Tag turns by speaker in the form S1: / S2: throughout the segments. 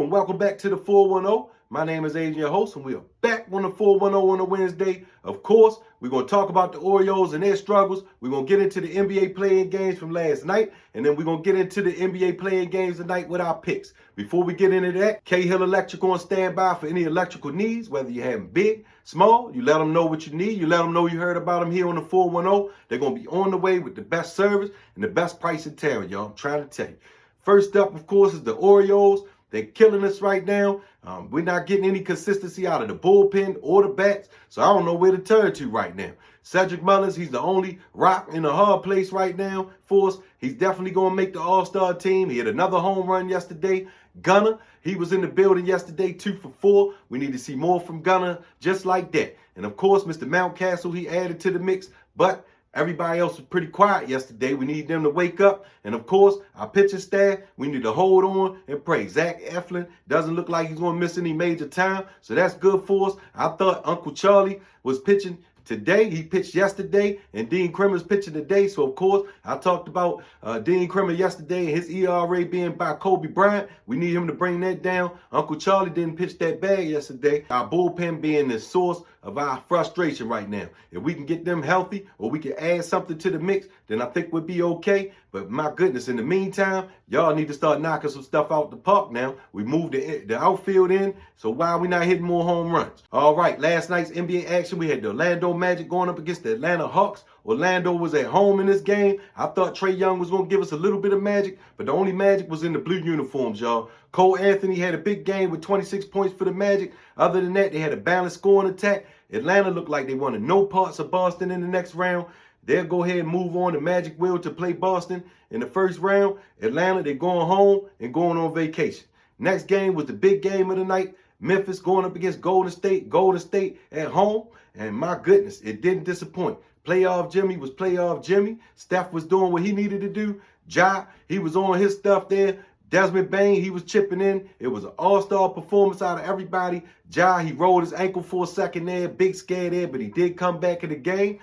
S1: and welcome back to the 410. My name is Adrian, your host, and we are back on the 410 on a Wednesday. Of course, we're going to talk about the Orioles and their struggles. We're going to get into the NBA playing games from last night, and then we're going to get into the NBA playing games tonight with our picks. Before we get into that, Cahill Electric on standby for any electrical needs, whether you have them big, small. You let them know what you need. You let them know you heard about them here on the 410. They're going to be on the way with the best service and the best price in town, y'all. I'm trying to tell you. First up, of course, is the Orioles. They're killing us right now. We're not getting any consistency out of the bullpen or the bats, so I don't know where to turn to right now. Cedric Mullins, he's the only rock in a hard place right now for us. He's definitely going to make the All-Star team. He had another home run yesterday. Gunnar, he was in the building yesterday, 2 for 4. We need to see more from Gunnar just like that. And, of course, Mr. Mountcastle, he added to the mix, but everybody else was pretty quiet yesterday. We need them to wake up. And, of course, our pitching staff, we need to hold on and pray. Zach Eflin doesn't look like he's going to miss any major time, so that's good for us. I thought Uncle Charlie was pitching today. He pitched yesterday, and Dean Kremer's pitching today. So, of course, I talked about Dean Kremer yesterday and his ERA being by Kobe Bryant. We need him to bring that down. Uncle Charlie didn't pitch that bad yesterday. Our bullpen being the source of our frustration right now. If we can get them healthy or we can add something to the mix, then I think we'll be okay. But my goodness, in the meantime, y'all need to start knocking some stuff out the park now. We moved the outfield in, so why are we not hitting more home runs? All right, last night's NBA action, we had the Orlando Magic going up against the Atlanta Hawks. Orlando was at home in this game. I thought Trae Young was going to give us a little bit of magic, but the only magic was in the blue uniforms, y'all. Cole Anthony had a big game with 26 points for the Magic. Other than that, they had a balanced scoring attack. Atlanta looked like they wanted no parts of Boston in the next round. They'll go ahead and move on. The Magic will to play Boston in the first round. Atlanta, they're going home and going on vacation. Next game was the big game of the night. Memphis going up against Golden State. Golden State at home. And my goodness, it didn't disappoint. Playoff Jimmy was playoff Jimmy. Steph was doing what he needed to do. Ja, he was on his stuff there. Desmond Bain, he was chipping in. It was an all-star performance out of everybody. Ja, he rolled his ankle for a second there. Big scare there, but he did come back in the game.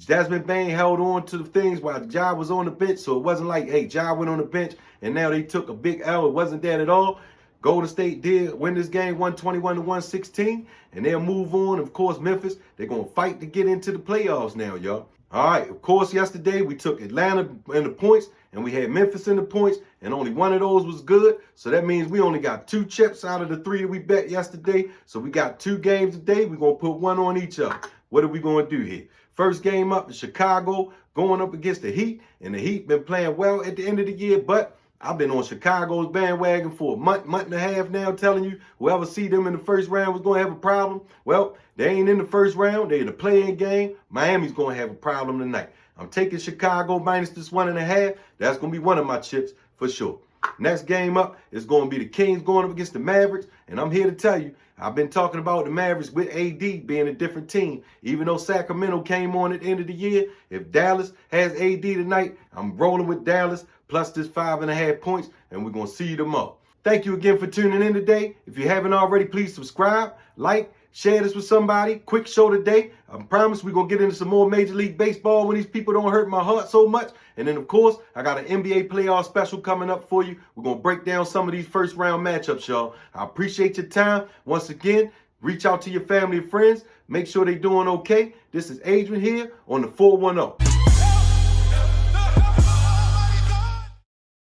S1: Desmond Bain held on to the things while Ja was on the bench, so it wasn't like, hey, Ja went on the bench and now they took a big L. It wasn't that at all. Golden State did win this game 121-116, and they'll move on. Of course, Memphis, they're going to fight to get into the playoffs now, y'all. All right, of course, yesterday we took Atlanta in the points, and we had Memphis in the points, and only one of those was good. So that means we only got 2 chips out of the 3 that we bet yesterday. So we got 2 games today. We're going to put one on each other. What are we going to do here? First game up is Chicago going up against the Heat, and the Heat been playing well at the end of the year, but I've been on Chicago's bandwagon for a month and a half now, telling you whoever see them in the first round was going to have a problem. Well, they ain't in the first round. They're in the play-in game. Miami's going to have a problem tonight. I'm taking Chicago minus this 1.5. That's going to be one of my chips for sure. Next game up is going to be the Kings going up against the Mavericks. And I'm here to tell you, I've been talking about the Mavericks with AD being a different team. Even though Sacramento came on at the end of the year, if Dallas has AD tonight, I'm rolling with Dallas plus this 5.5 points, and we're going to see them up. Thank you again for tuning in today. If you haven't already, please subscribe, like, share this with somebody. Quick show today. I promise we're going to get into some more Major League Baseball when these people don't hurt my heart so much. And then, of course, I got an NBA playoff special coming up for you. We're going to break down some of these first-round matchups, y'all. I appreciate your time. Once again, reach out to your family and friends. Make sure they're doing okay. This is Adrian here on the 410.